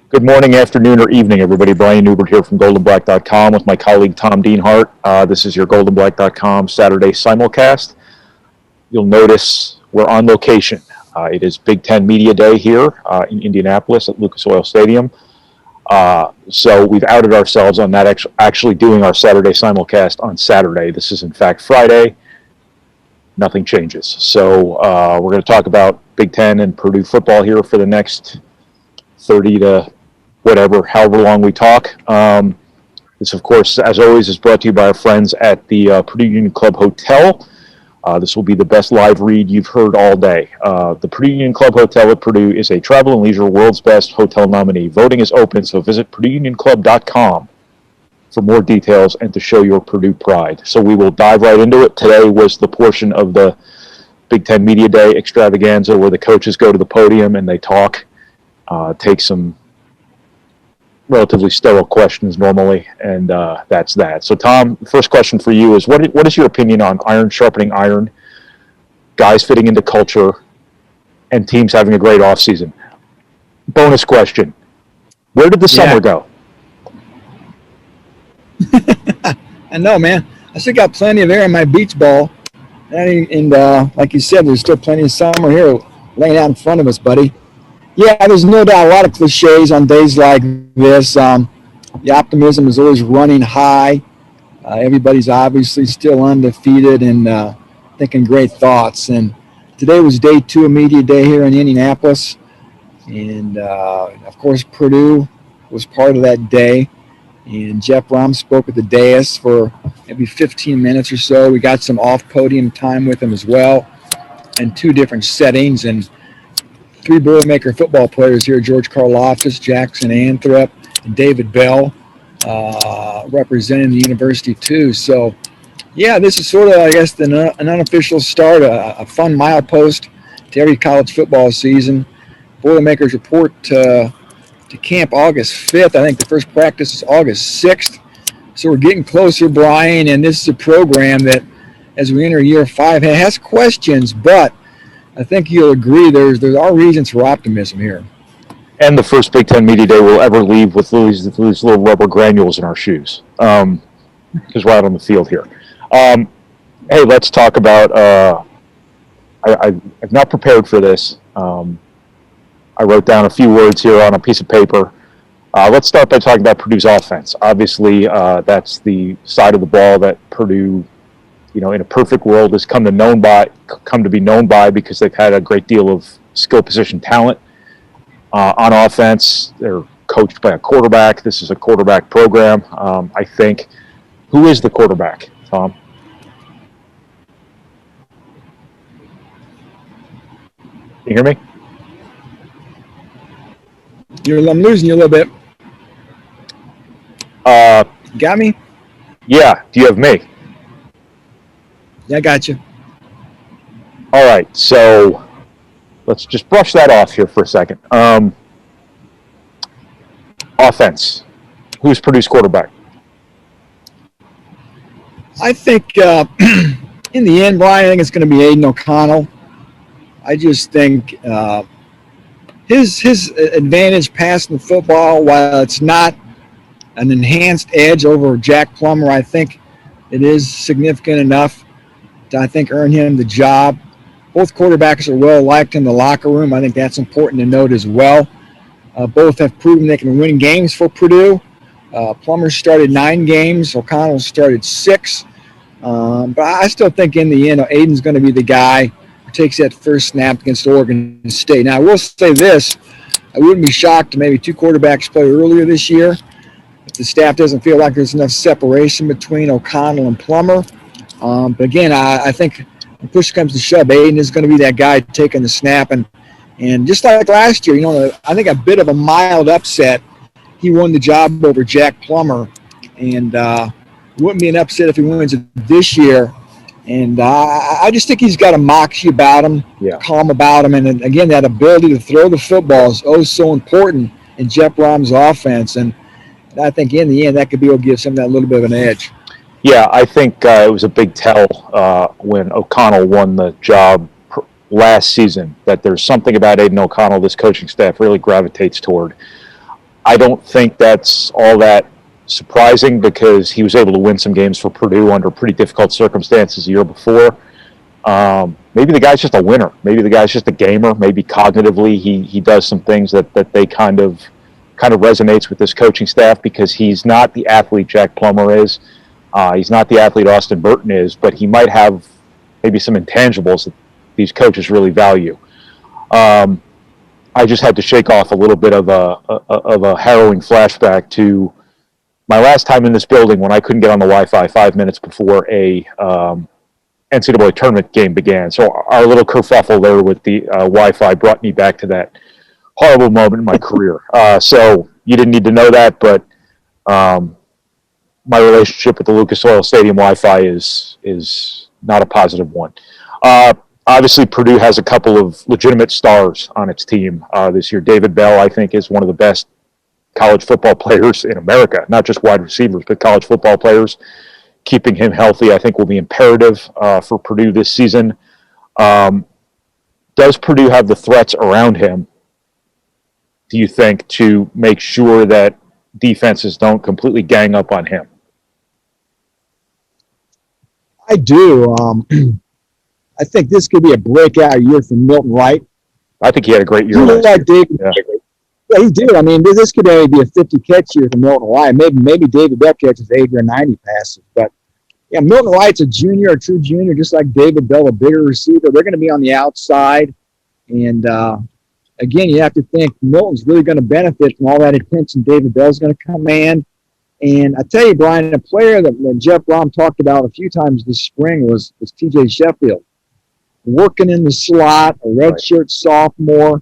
Good morning, afternoon, or evening, everybody. Brian Neubert here from GoldandBlack.com with my colleague Tom Dienhart. This is your GoldandBlack.com Saturday Simulcast. You'll notice we're on location. It is Big Ten Media Day here in Indianapolis at Lucas Oil Stadium. So we've outed ourselves on that actually doing our Saturday Simulcast on Saturday. This is, in fact, Friday. Nothing changes. So we're going to talk about Big Ten and Purdue football here for the next 30 to however long we talk. This, of course, as always, is brought to you by our friends at the Purdue Union Club Hotel. This will be the best live read you've heard all day. The Purdue Union Club Hotel at Purdue is a Travel and Leisure World's Best Hotel nominee. Voting is open, so visit PurdueUnionClub.com for more details and to show your Purdue pride. So we will dive right into it. Today was the portion of the Big Ten Media Day extravaganza where the coaches go to the podium and they talk, take some relatively sterile questions normally, and that's that. So, Tom, the first question for you is, what is your opinion on iron sharpening iron, guys fitting into culture, and teams having a great offseason? Bonus question, where did the summer go? I know, man. I still got plenty of air in my beach ball, and like you said, there's still plenty of summer here laying out in front of us, buddy. Yeah, there's no doubt a lot of cliches on days like this. The optimism is always running high. Everybody's obviously still undefeated and thinking great thoughts. And today was day 2 of Media Day here in Indianapolis. And, of course, Purdue was part of that day. And Jeff Brom spoke at the dais for maybe 15 minutes or so. We got some off-podium time with him as well in 2 different settings. And 3 Boilermaker football players here, George Karlaftis, Jackson Anthrop, and David Bell, representing the university too. So, yeah, this is sort of, I guess, an unofficial start, a fun milepost to every college football season. Boilermakers report to camp August 5th. I think the first practice is August 6th. So we're getting closer, Brian, and this is a program that, as we enter year 5, has questions, but I think you'll agree there's all reasons for optimism here. And the first Big Ten Media Day we'll ever leave with these little rubber granules in our shoes, because we're out on the field here. Hey, let's talk about I'm not prepared for this. I wrote down a few words here on a piece of paper. Let's start by talking about Purdue's offense. Obviously, that's the side of the ball that Purdue, in a perfect world, has come to be known by because they've had a great deal of skill position talent on offense. They're coached by a quarterback. This is a quarterback program, I think. Who is the quarterback, Tom? Can you hear me? I'm losing you a little bit. Got me? Yeah. Do you have me? Yeah, I got you. All right, so let's just brush that off here for a second. Offense. Who's Purdue's quarterback? I think in the end, Brian, I think it's going to be Aiden O'Connell. I just think his advantage passing the football, while it's not an enhanced edge over Jack Plummer, I think it is significant enough to, I think, earn him the job. Both quarterbacks are well liked in the locker room. I think that's important to note as well. Both have proven they can win games for Purdue. Plummer started 9 games. O'Connell started 6. But I still think in the end, Aiden's going to be the guy who takes that first snap against Oregon State. Now, I will say this. I wouldn't be shocked to maybe 2 quarterbacks play earlier this year if the staff doesn't feel like there's enough separation between O'Connell and Plummer. But again, I think when push comes to shove, Aiden is going to be that guy taking the snap. And just like last year, I think a bit of a mild upset. He won the job over Jack Plummer. And it wouldn't be an upset if he wins it this year. And I just think he's got a moxie about him, calm about him. And again, that ability to throw the football is so important in Jeff Brom's offense. And I think in the end, that could be what gives him that little bit of an edge. Yeah, I think it was a big tell when O'Connell won the job last season that there's something about Aiden O'Connell this coaching staff really gravitates toward. I don't think that's all that surprising because he was able to win some games for Purdue under pretty difficult circumstances the year before. Maybe the guy's just a winner. Maybe the guy's just a gamer. Maybe cognitively he does some things that they kind of resonates with this coaching staff because he's not the athlete Jack Plummer is. He's not the athlete Austin Burton is, but he might have maybe some intangibles that these coaches really value. I just had to shake off a little bit of a harrowing flashback to my last time in this building when I couldn't get on the Wi-Fi 5 minutes before a NCAA tournament game began. So our little kerfuffle there with the Wi-Fi brought me back to that horrible moment in my career. So you didn't need to know that, but my relationship with the Lucas Oil Stadium Wi-Fi is not a positive one. Obviously, Purdue has a couple of legitimate stars on its team this year. David Bell, I think, is one of the best college football players in America, not just wide receivers, but college football players. Keeping him healthy, I think, will be imperative for Purdue this season. Does Purdue have the threats around him, do you think, to make sure that defenses don't completely gang up on him? I do. I think this could be a breakout year for Milton Wright. I think he had a great year last year. David, yeah, he did. I mean, this could only be a 50-catch year for Milton Wright. Maybe David Bell catches 80 or 90 passes. But, yeah, Milton Wright's a junior, a true junior, just like David Bell, a bigger receiver. They're going to be on the outside. And, again, you have to think Milton's really going to benefit from all that attention David Bell's going to command. And I tell you, Brian, a player that Jeff Brom talked about a few times this spring was T.J. Sheffield. Working in the slot, a redshirt sophomore,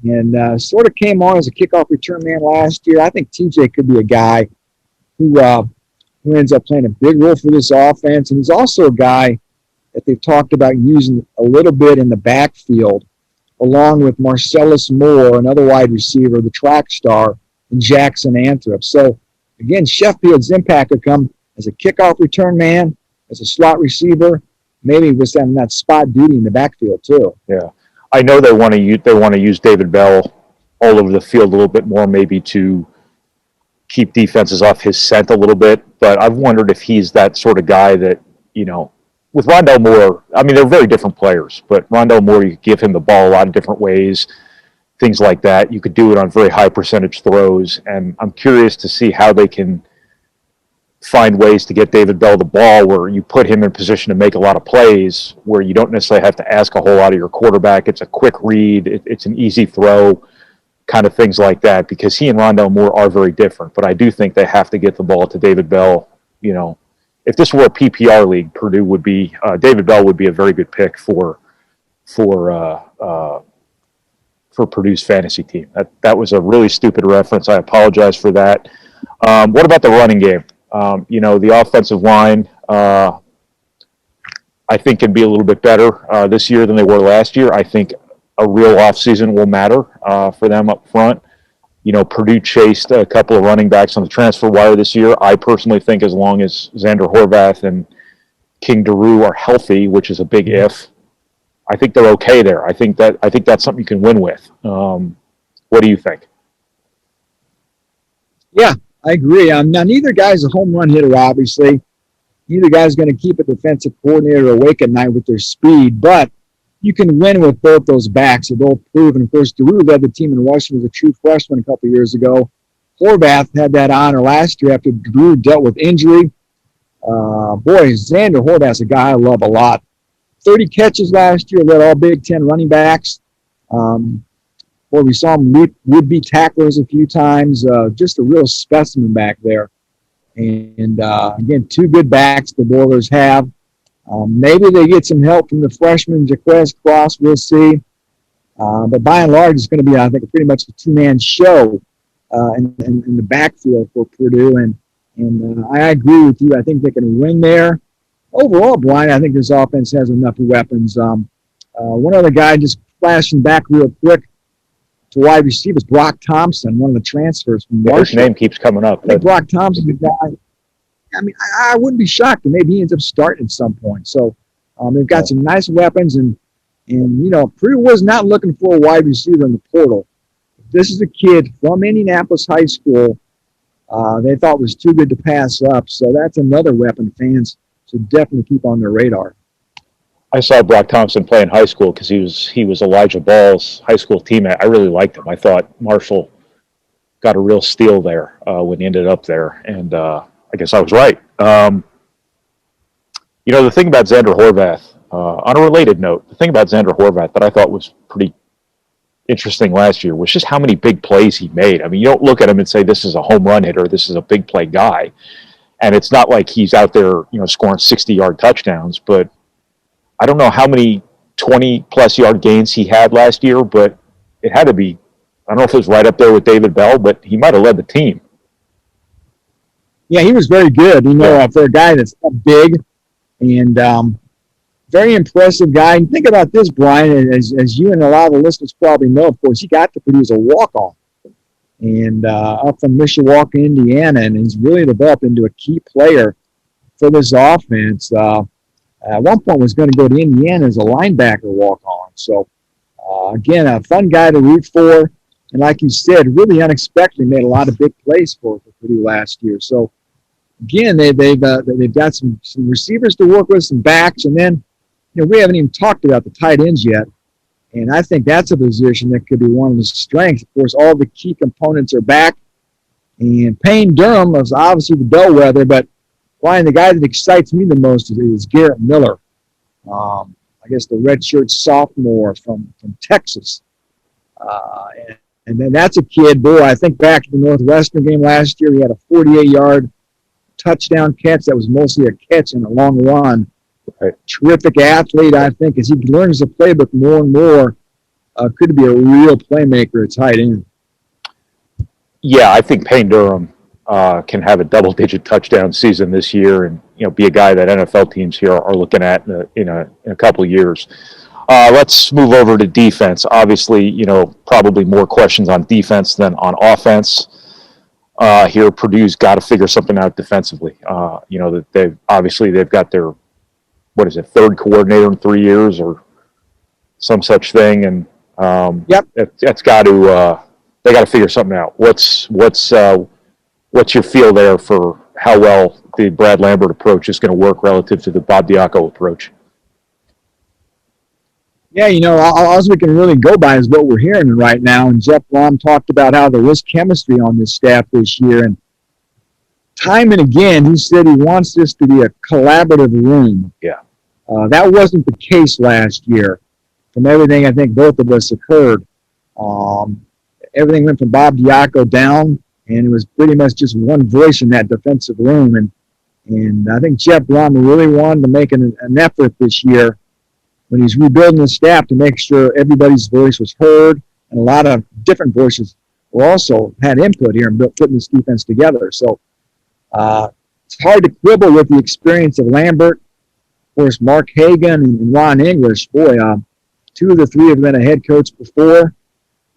and sort of came on as a kickoff return man last year. I think T.J. could be a guy who ends up playing a big role for this offense. And he's also a guy that they've talked about using a little bit in the backfield, along with Marcellus Moore, another wide receiver, the track star, and Jackson Anthrop. So, again, Sheffield's impact could come as a kickoff return man, as a slot receiver, maybe with some that spot duty in the backfield too. Yeah, I know they want to use David Bell all over the field a little bit more, maybe to keep defenses off his scent a little bit. But I've wondered if he's that sort of guy that, you know, with Rondell Moore. I mean, they're very different players, but Rondell Moore, you could give him the ball a lot of different ways, things like that. You could do it on very high percentage throws, and I'm curious to see how they can find ways to get David Bell the ball where you put him in position to make a lot of plays where you don't necessarily have to ask a whole lot of your quarterback. It's a quick read. It's an easy throw, kind of things like that, because he and Rondell Moore are very different. But I do think they have to get the ball to David Bell. You know, if this were a PPR league, Purdue would be David Bell would be a very good pick for Purdue's fantasy team. That was a really stupid reference. I apologize for that. What about the running game? You know, the offensive line, I think, can be a little bit better this year than they were last year. I think a real offseason will matter for them up front. You know, Purdue chased a couple of running backs on the transfer wire this year. I personally think as long as Xander Horvath and King Daru are healthy, which is a big if, I think they're okay there. I think that's something you can win with. What do you think? Yeah, I agree. Now, neither guy's a home run hitter, obviously. Neither guy's going to keep a defensive coordinator awake at night with their speed, but you can win with both those backs. They're both proven. Of course, Daru led the team in rushing as a true freshman a couple of years ago. Horvath had that honor last year after Daru dealt with injury. Boy, Xander Horvath's a guy I love a lot. 30 catches last year, led all Big Ten running backs. Boy, we saw him would-be tacklers a few times. Just a real specimen back there. And again, two good backs the Boilers have. Maybe they get some help from the freshman Jaquez Cross. We'll see. But by and large, it's going to be, I think, pretty much a two-man show in the backfield for Purdue. And I agree with you. I think they can win there. Overall, Brian, I think this offense has enough weapons. One other guy just flashing back real quick to wide receivers, Brock Thompson, one of the transfers from Marshall. His name keeps coming up. I think Brock Thompson's a guy. I mean, I wouldn't be shocked if maybe he ends up starting at some point. So they've got some nice weapons, and you know, Purdue was not looking for a wide receiver in the portal. this is a kid from Indianapolis High School. They thought was too good to pass up. So that's another weapon fans should definitely keep on their radar. I saw Brock Thompson play in high school because he was Elijah Ball's high school teammate. I really liked him. I thought Marshall got a real steal there when he ended up there, and I guess I was right. The thing about Xander Horvath, on a related note, the thing about Xander Horvath that I thought was pretty interesting last year was just how many big plays he made. I mean, you don't look at him and say this is a home run hitter, this is a big play guy, and it's not like he's out there, scoring 60-yard touchdowns, but I don't know how many 20-plus yard gains he had last year, but it had to be, I don't know if it was right up there with David Bell, but he might have led the team. Yeah, he was very good, for a guy that's that big and very impressive guy. And think about this, Brian, as you and a lot of the listeners probably know, of course, he got to produce a walk-on and up from Mishawaka, Indiana, and he's really developed into a key player for this offense. At one point was going to go to Indiana as a linebacker walk-on. So, again, a fun guy to root for. And like you said, really unexpectedly made a lot of big plays for Purdue last year. So, again, they've got some receivers to work with, some backs. And then, we haven't even talked about the tight ends yet. And I think that's a position that could be one of the strengths. Of course, all the key components are back. And Payne Durham is obviously the bellwether, but Brian, the guy that excites me the most is Garrett Miller. I guess the redshirt sophomore from Texas. And then that's a kid, boy, I think back to the Northwestern game last year, he had a 48-yard touchdown catch that was mostly a catch and a long run. Right. Terrific athlete, I think, as he learns the playbook more and more, could be a real playmaker at tight end. Yeah, I think Payne Durham can have a double-digit touchdown season this year, and be a guy that NFL teams here are looking at in a couple of years. Let's move over to defense. Obviously, probably more questions on defense than on offense. Here, Purdue's got to figure something out defensively. That they've got their third coordinator in 3 years or some such thing, and that's got to they got to figure something out. What's your feel there for how well the Brad Lambert approach is going to work relative to the Bob Diaco approach? Yeah, all we can really go by is what we're hearing right now. And Jeff Blum talked about how there was chemistry on this staff this year. And time and again, he said he wants this to be a collaborative room. Yeah. That wasn't the case last year. From everything I think both of us have heard, everything went from Bob Diaco down, and it was pretty much just one voice in that defensive room. And I think Jeff Blum really wanted to make an effort this year when he's rebuilding the staff to make sure everybody's voice was heard, and a lot of different voices were also had input here in putting this defense together. So it's hard to quibble with the experience of Lambert. Of course, Mark Hagan and Ron English, boy, two of the three have been a head coach before,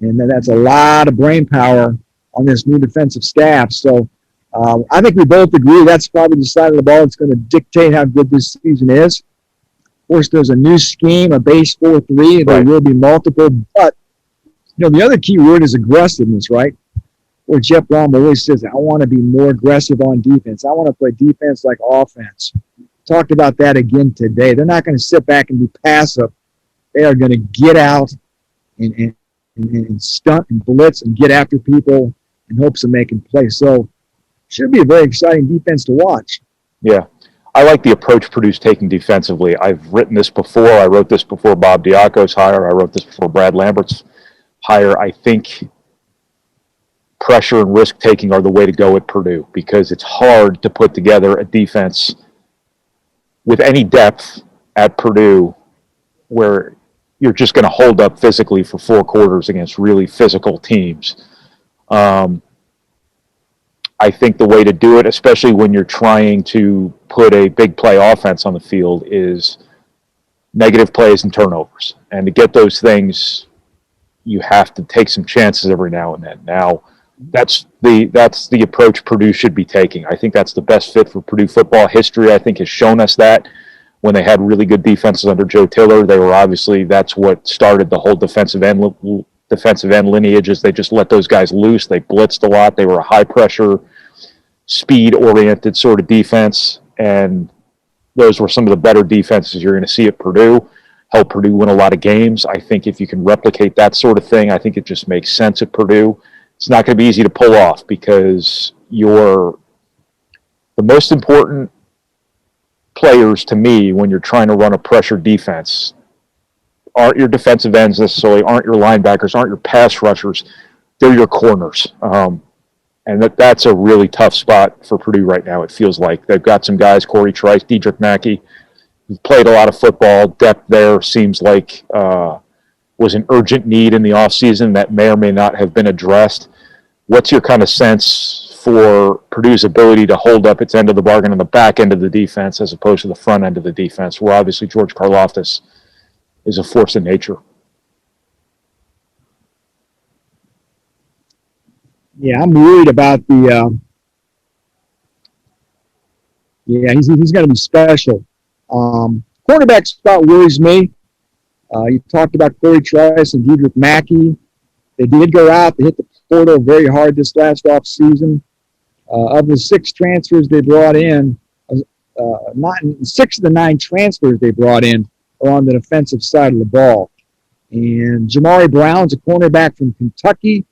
and that's a lot of brain power on this new defensive staff. So I think we both agree that's probably the side of the ball that's going to dictate how good this season is. Of course, there's a new scheme, a base 4-3, and there will be multiple. But, the other key word is aggressiveness, right? Where Jeff Blum always says, I want to be more aggressive on defense. I want to play defense like offense. Talked about that again today. They're not going to sit back and be passive. They are going to get out and stunt and blitz and get after people in hopes of making plays. So, should be a very exciting defense to watch. Yeah. I like the approach Purdue's taking defensively. I've written this before. I wrote this before Bob Diaco's hire. I wrote this before Brad Lambert's hire. I think pressure and risk-taking are the way to go at Purdue because it's hard to put together a defense with any depth at Purdue where you're just going to hold up physically for 4 quarters against really physical teams. I think the way to do it, especially when you're trying to put a big play offense on the field, is negative plays and turnovers. And to get those things, you have to take some chances every now and then. Now, that's the approach Purdue should be taking. I think that's the best fit for Purdue football. History, I think, has shown us that. When they had really good defenses under Joe Tiller, that's what started the whole defensive defensive end lineage is they just let those guys loose. They blitzed a lot. They were a high-pressure, speed-oriented sort of defense, and those were some of the better defenses you're going to see at Purdue. Help Purdue win a lot of games. I think if you can replicate that sort of thing, I think it just makes sense at Purdue. It's not going to be easy to pull off because the most important players to me when you're trying to run a pressure defense aren't your defensive ends necessarily, aren't your linebackers, aren't your pass rushers. They're your corners. And that's a really tough spot for Purdue right now, it feels like. They've got some guys, Corey Trice, Diedrich Mackey, who've played a lot of football. Depth there seems like was an urgent need in the offseason that may or may not have been addressed. What's your kind of sense for Purdue's ability to hold up its end of the bargain on the back end of the defense as opposed to the front end of the defense, where obviously George Karlaftis is a force of nature? Yeah, I'm worried about the. He's going to be special. Quarterback spot worries me. You talked about Corey Trice and Diedrich Mackey. They did go out. They hit the portal very hard this last offseason. Of the 6 transfers they brought in, 6 of the 9 transfers they brought in are on the defensive side of the ball. And Jamari Brown's a cornerback from Kentucky,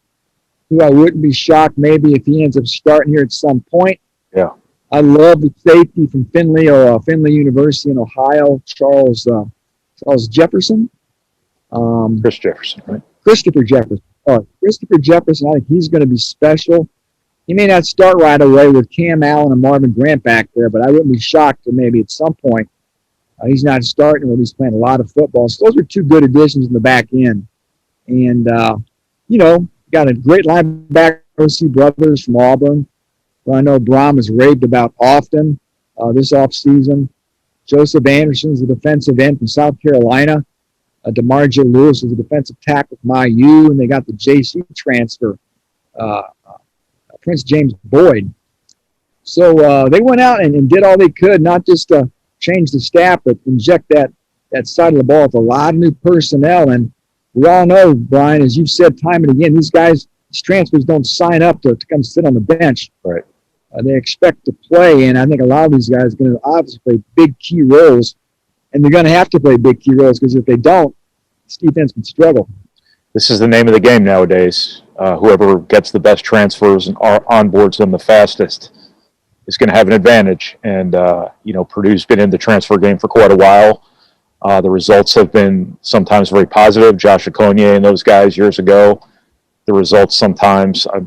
who I wouldn't be shocked maybe if he ends up starting here at some point. Yeah. I love the safety from Findlay University in Ohio, Charles Jefferson. Chris Jefferson, right? Christopher Jefferson. Christopher Jefferson, I think he's going to be special. He may not start right away with Cam Allen and Marvin Grant back there, but I wouldn't be shocked if maybe at some point he's not starting or he's playing a lot of football. So those are 2 good additions in the back end. And, got a great linebacker, O.C. Brothers from Auburn, who I know Brom has raved about often this offseason. Joseph Anderson's a defensive end from South Carolina. DeMarjo Lewis is a defensive tackle from IU, and they got the JC transfer, Prince James Boyd. So they went out and did all they could, not just to change the staff, but inject that side of the ball with a lot of new personnel. And we all know, Brian, as you've said time and again, these transfers don't sign up to come sit on the bench. Right. They expect to play, and I think a lot of these guys are going to obviously play big key roles, and they're going to have to play big key roles because if they don't, this defense can struggle. This is the name of the game nowadays. Whoever gets the best transfers and onboards them the fastest is going to have an advantage. And, Purdue's been in the transfer game for quite a while. The results have been sometimes very positive. Josh Okonie and those guys years ago. The results sometimes, I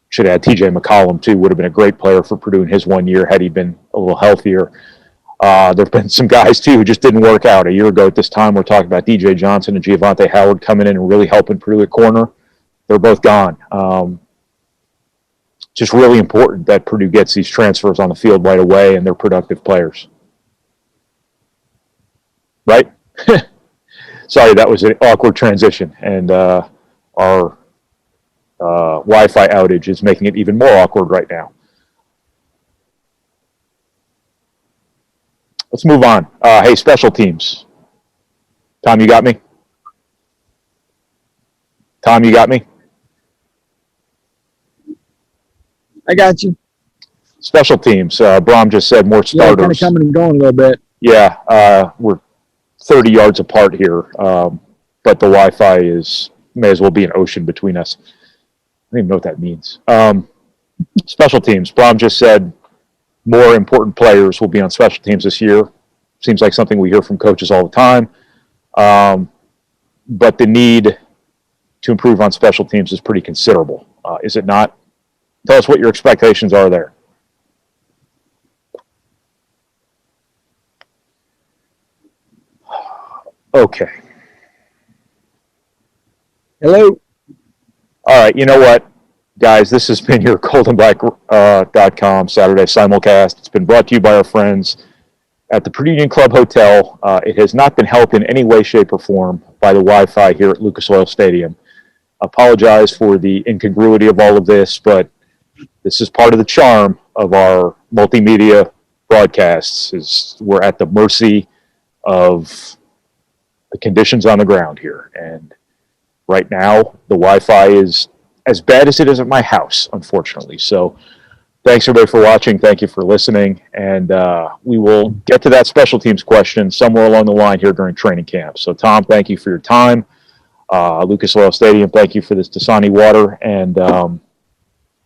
should add TJ McCollum too, would have been a great player for Purdue in his 1 year had he been a little healthier. There have been some guys too who just didn't work out. A year ago at this time, we're talking about DJ Johnson and Giovante Howard coming in and really helping Purdue at corner. They're both gone. Just really important that Purdue gets these transfers on the field right away and they're productive players. Right? Sorry, that was an awkward transition. And our Wi-Fi outage is making it even more awkward right now. Let's move on. Hey, special teams. Tom, you got me? Tom, you got me? I got you. Special teams. Brom just said more starters. Yeah, kind of coming and going a little bit. Yeah, we're 30 yards apart here, but the Wi-Fi may as well be an ocean between us. I don't even know what that means. Special teams. Brom just said more important players will be on special teams this year. Seems like something we hear from coaches all the time. But the need to improve on special teams is pretty considerable. Is it not? Tell us what your expectations are there. Okay. Hello. All right. You know what, guys? This has been your GoldandBlack.com Saturday Simulcast. It's been brought to you by our friends at the Purdue Union Club Hotel. It has not been helped in any way, shape, or form by the Wi-Fi here at Lucas Oil Stadium. Apologize for the incongruity of all of this, but this is part of the charm of our multimedia broadcasts. Is we're at the mercy of the conditions on the ground here, and right now, the Wi-Fi is as bad as it is at my house, unfortunately. So thanks, everybody, for watching. Thank you for listening. And we will get to that special teams question somewhere along the line here during training camp. So, Tom, thank you for your time. Lucas Oil Stadium, thank you for this Dasani water. And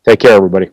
take care, everybody.